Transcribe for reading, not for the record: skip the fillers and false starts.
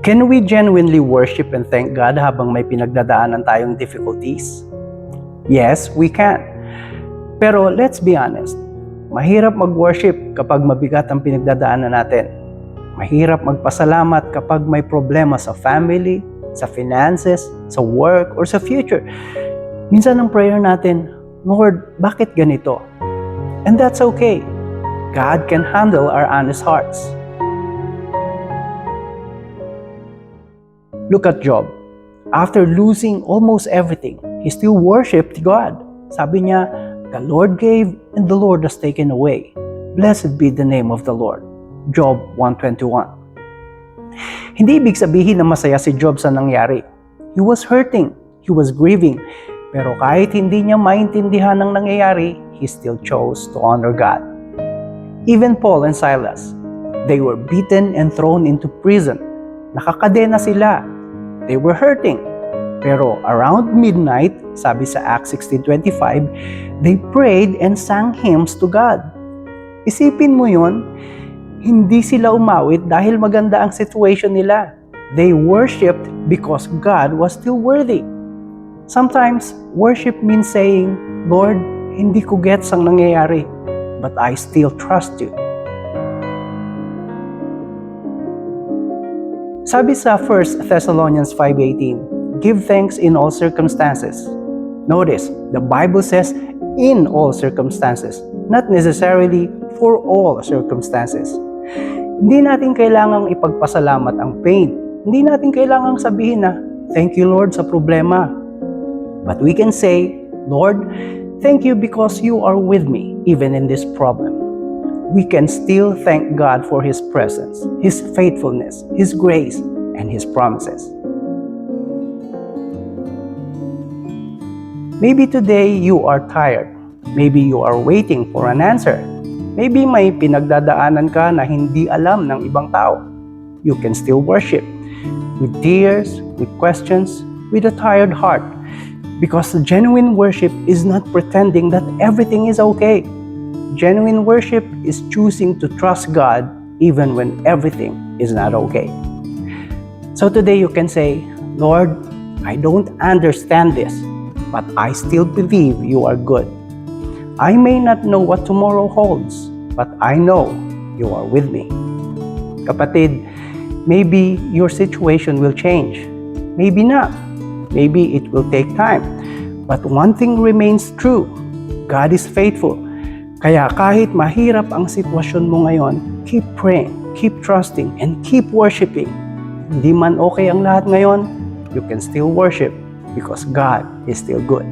Can we genuinely worship and thank God habang may pinagdadaanan tayong difficulties? Yes, we can. Pero let's be honest, mahirap mag-worship kapag mabigat ang pinagdadaanan natin. Mahirap magpasalamat kapag may problema sa family, sa finances, sa work, or sa future. Minsan ang prayer natin, Lord, bakit ganito? And that's okay. God can handle our honest hearts. Look at Job. After losing almost everything, he still worshipped God. Sabi niya, the Lord gave and the Lord has taken away. Blessed be the name of the Lord. Job 1:21. Hindi ibig sabihin na masaya si Job sa nangyari. He was hurting, he was grieving, pero kahit hindi niya maintindihan ang nangyayari, he still chose to honor God. Even Paul and Silas, they were beaten and thrown into prison. Nakakadena sila. They were hurting. Pero around midnight, sabi sa Acts 16:25, they prayed and sang hymns to God. Isipin mo yun, hindi sila umawit dahil maganda ang situation nila. They worshipped because God was still worthy. Sometimes, worship means saying, Lord, hindi ko gets ang nangyayari, but I still trust you. Sabi sa 1 Thessalonians 5:18, give thanks in all circumstances. Notice, the Bible says in all circumstances, not necessarily for all circumstances. Hindi natin kailangang ipagpasalamat ang pain. Hindi natin kailangang sabihin na, thank you Lord sa problema. But we can say, Lord, thank you because you are with me even in this problem. We can still thank God for His presence, His faithfulness, His grace, and His promises. Maybe today you are tired. Maybe you are waiting for an answer. Maybe may pinagdadaanan ka na hindi alam ng ibang tao. You can still worship with tears, with questions, with a tired heart. Because genuine worship is not pretending that everything is okay. Genuine worship is choosing to trust God even when everything is not okay. So today you can say, Lord, I don't understand this, but I still believe you are good. I may not know what tomorrow holds, but I know you are with me. Kapatid, maybe your situation will change. Maybe not. Maybe it will take time. But one thing remains true. God is faithful. Kaya kahit mahirap ang sitwasyon mo ngayon, keep praying, keep trusting, and keep worshiping. Hindi man okay ang lahat ngayon, you can still worship because God is still good.